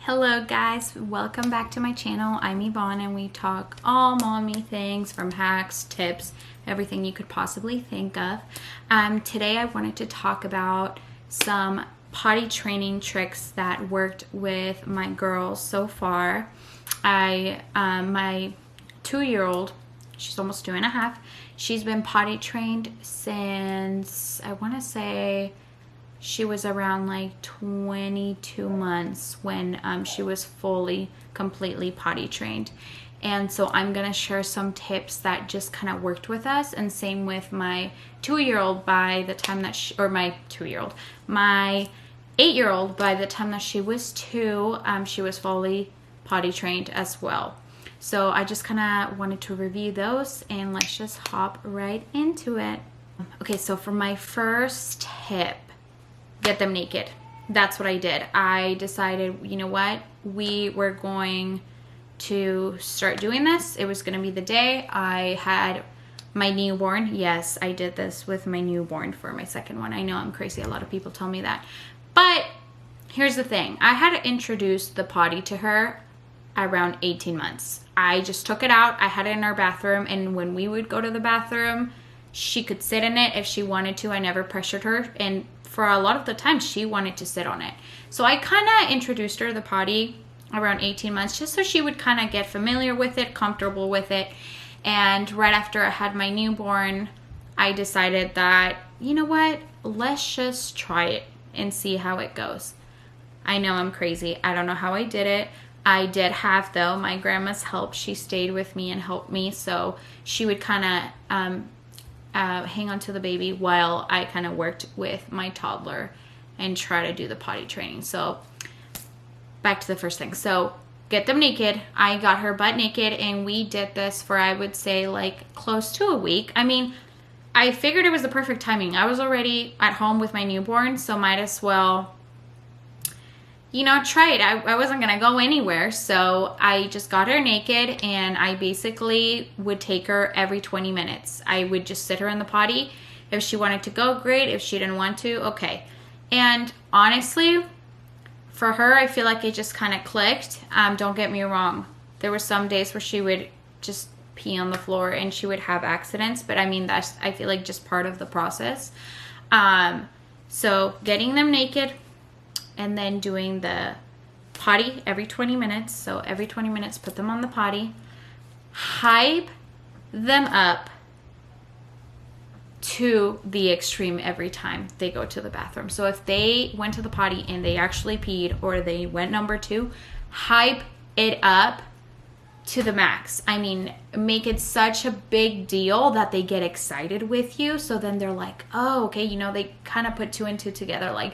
Hello guys, welcome back to my channel. I'm Yvonne and we talk all mommy things from hacks, tips, everything you could possibly think of. Today I wanted to talk about some potty training tricks that worked with my girls so far. My 2-year-old, she's almost 2.5, she's been potty trained since, I want to say, she was around like 22 months when she was completely potty trained. And so I'm going to share some tips that just kind of worked with us. And same with my 2-year-old by the time that my 8-year-old, by the time that she was 2, she was fully potty trained as well. So I just kind of wanted to review those and let's just hop right into it. Okay, so for my first tip, get them naked. That's what I did. I decided, you know what? We were going to start doing this. It was going to be the day I had my newborn. Yes, I did this with my newborn for my second one. I know I'm crazy. A lot of people tell me that. But here's the thing. I had to introduce the potty to her around 18 months. I just took it out. I had it in our bathroom. And when we would go to the bathroom, she could sit in it if she wanted to. I never pressured her. And for a lot of the time, she wanted to sit on it. So I kind of introduced her to the potty around 18 months just so she would kind of get familiar with it, comfortable with it. And right after I had my newborn, I decided that, you know what, let's just try it and see how it goes. I know I'm crazy. I don't know how I did it. I did have, though, my grandma's help. She stayed with me and helped me. So she would kind of hang on to the baby while I kind of worked with my toddler and try to do the potty training. So back to the first thing. So get them naked. I got her butt naked and we did this for, I would say, like close to a week. I mean, I figured it was the perfect timing. I was already at home with my newborn, so might as well, you know, try it. I wasn't going to go anywhere. So I just got her naked and I basically would take her every 20 minutes. I would just sit her in the potty. If she wanted to go, great. If she didn't want to, okay. And honestly, for her, I feel like it just kind of clicked. Don't get me wrong. There were some days where she would just pee on the floor and she would have accidents. But I mean, that's, I feel like, just part of the process. So getting them naked, and then doing the potty every 20 minutes. So every 20 minutes, put them on the potty. Hype them up to the extreme every time they go to the bathroom. So if they went to the potty and they actually peed or they went number 2, hype it up to the max. I mean, make it such a big deal that they get excited with you. So then they're like, oh, okay, you know, they kind of put 2 and 2 together, like,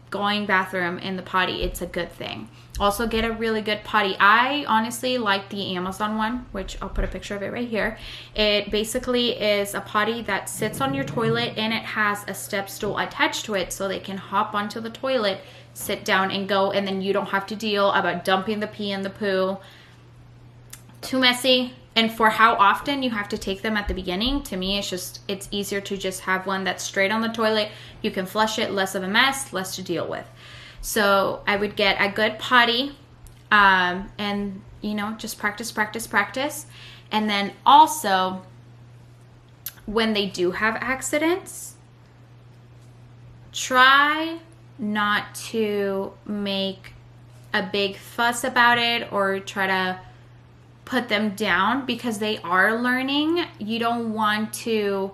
going bathroom in the potty, it's a good thing. Also, get a really good potty. I honestly like the Amazon one, which I'll put a picture of it right here. It basically is a potty that sits on your toilet and it has a step stool attached to it so they can hop onto the toilet, sit down and go, and then you don't have to deal about dumping the pee and the poo. Too messy. And for how often you have to take them at the beginning, to me, it's easier to just have one that's straight on the toilet. You can flush it, less of a mess, less to deal with. So I would get a good potty and, you know, just practice. And then also, when they do have accidents, try not to make a big fuss about it or try to put them down because they are learning. You don't want to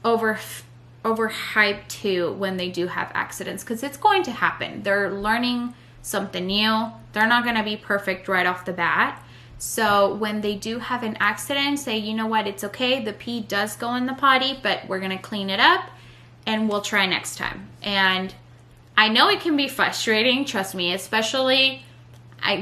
overhype too when they do have accidents, because it's going to happen. They're learning something new. They're not going to be perfect right off the bat. So when they do have an accident, say, you know what, it's okay. The pee does go in the potty, but we're going to clean it up and we'll try next time. And I know it can be frustrating, trust me, especially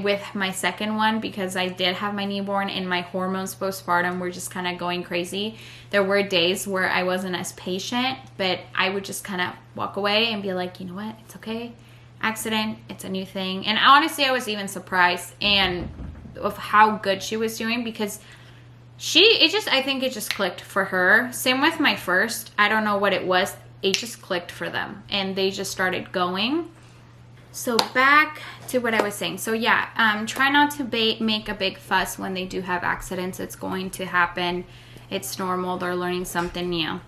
with my second one, because I did have my newborn and my hormones postpartum were just kind of going crazy. There were days where I wasn't as patient, but I would just kind of walk away and be like, you know what, it's okay. Accident, it's a new thing. And honestly, I was even surprised of how good she was doing, because I think it just clicked for her. Same with my first. I don't know what it was. It just clicked for them and they just started going. So back to what I was saying. So yeah, try not to make a big fuss when they do have accidents. It's going to happen. It's normal. They're learning something new.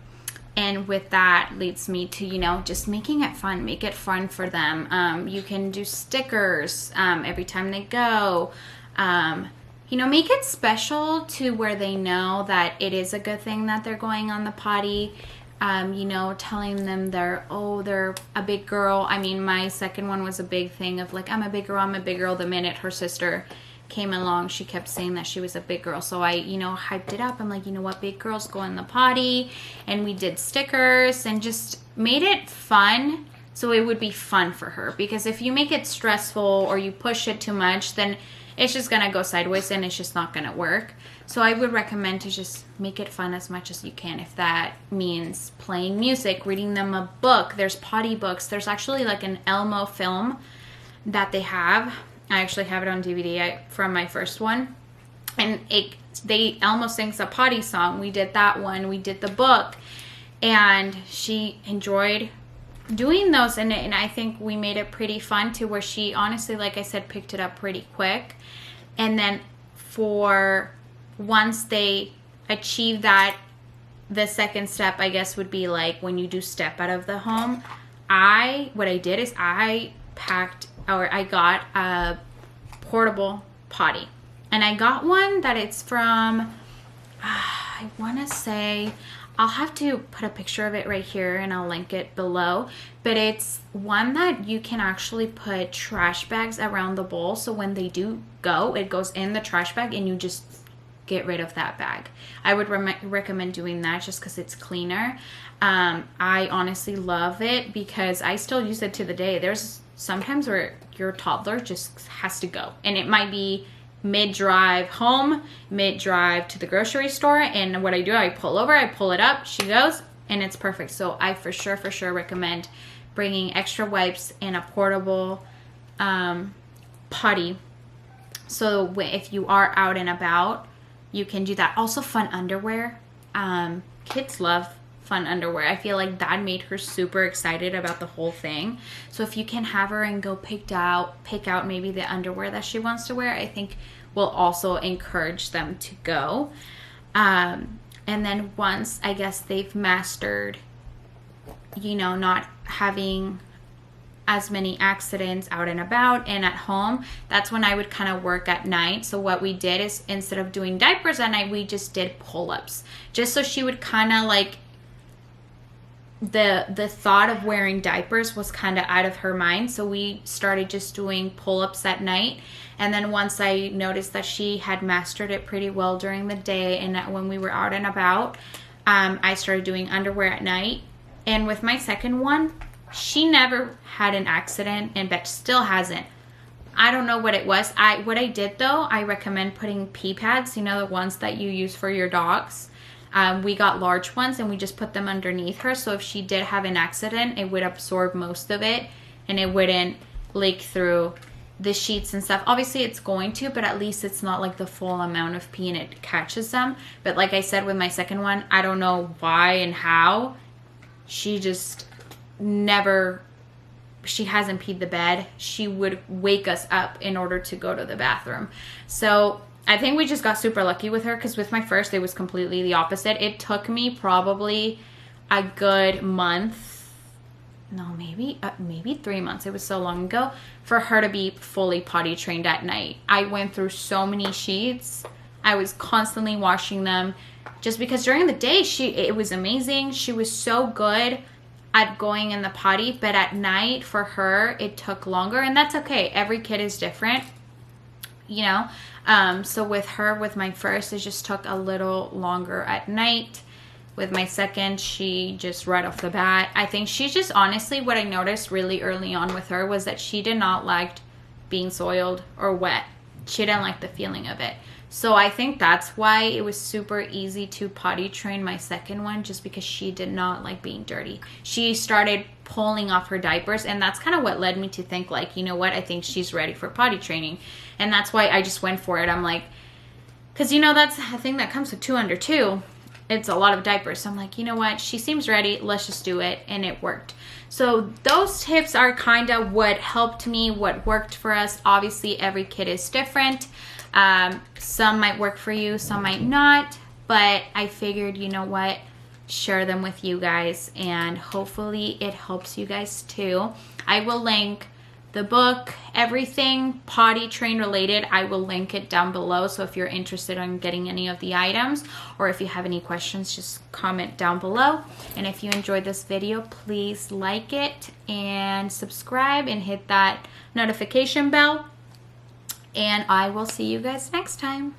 And with that leads me to, you know, just making it fun. Make it fun for them. You can do stickers every time they go. You know, make it special to where they know that it is a good thing that they're going on the potty. You know, telling them they're a big girl. I mean, my second one was a big thing of like, I'm a big girl, I'm a big girl. The minute her sister came along, she kept saying that she was a big girl. So I, you know, hyped it up. I'm like, you know what, big girls go in the potty. And we did stickers and just made it fun. So it would be fun for her. Because if you make it stressful or you push it too much, then it's just going to go sideways and it's just not going to work. So I would recommend to just make it fun as much as you can. If that means playing music, reading them a book. There's potty books. There's actually like an Elmo film that they have. I actually have it on DVD from my first one. And Elmo sings a potty song. We did that one. We did the book. And she enjoyed doing those. And I think we made it pretty fun to where she honestly, like I said, picked it up pretty quick. And then for once they achieve that, the second step, I guess, would be like when you do step out of the home. What I did is I got a portable potty. And I got one that it's from, I want to say, I'll have to put a picture of it right here and I'll link it below. But it's one that you can actually put trash bags around the bowl. So when they do go, it goes in the trash bag and you just get rid of that bag. I would recommend doing that just because it's cleaner. I honestly love it because I still use it to the day. There's sometimes where your toddler just has to go. And it might be mid-drive home, mid-drive to the grocery store. And what I do, I pull over, I pull it up, she goes, and it's perfect. So I for sure recommend bringing extra wipes and a portable potty. So if you are out and about, you can do that. Also fun underwear. Kids love fun underwear. I feel like that made her super excited about the whole thing. So if you can have her and go pick out maybe the underwear that she wants to wear, I think will also encourage them to go. And then once I guess they've mastered, you know, not having as many accidents out and about and at home, that's when I would kind of work at night. So what we did is instead of doing diapers at night, we just did pull-ups, just so she would kind of like, the thought of wearing diapers was kind of out of her mind. So we started just doing pull-ups at night. And then once I noticed that she had mastered it pretty well during the day and that when we were out and about, I started doing underwear at night. And with my second one, she never had an accident and Betch still hasn't. I don't know what it was. What I did though, I recommend putting pee pads, you know, the ones that you use for your dogs. We got large ones and we just put them underneath her. So if she did have an accident, it would absorb most of it and it wouldn't leak through the sheets and stuff. Obviously it's going to, but at least it's not like the full amount of pee and it catches them. But like I said with my second one, I don't know why and how. She just she hasn't peed the bed. She would wake us up in order to go to the bathroom. So I think we just got super lucky with her because with my first, it was completely the opposite. It took me probably a good month, maybe 3 months. It was so long ago for her to be fully potty trained at night. I went through so many sheets. I was constantly washing them just because during the day, it was amazing. She was so good at going in the potty, but at night for her, it took longer and that's okay. Every kid is different, you know? So with her, with my first, it just took a little longer at night. With my second, she just right off the bat, I think she just honestly, what I noticed really early on with her was that she did not like being soiled or wet. She didn't like the feeling of it. So I think that's why it was super easy to potty train my second one, just because she did not like being dirty. She started pulling off her diapers, and that's kind of what led me to think like, you know what, I think she's ready for potty training. And that's why I just went for it. I'm like, because you know, that's a thing that comes with 2 under 2. it's a lot of diapers. So I'm like, you know what? She seems ready. Let's just do it. And it worked. So those tips are kind of what helped me, what worked for us. Obviously, every kid is different. Some might work for you, some might not. But I figured, you know what? Share them with you guys. And hopefully it helps you guys too. I will link the book, everything potty train related, I will link it down below. So if you're interested in getting any of the items, or if you have any questions, just comment down below. And if you enjoyed this video, please like it and subscribe and hit that notification bell. And I will see you guys next time.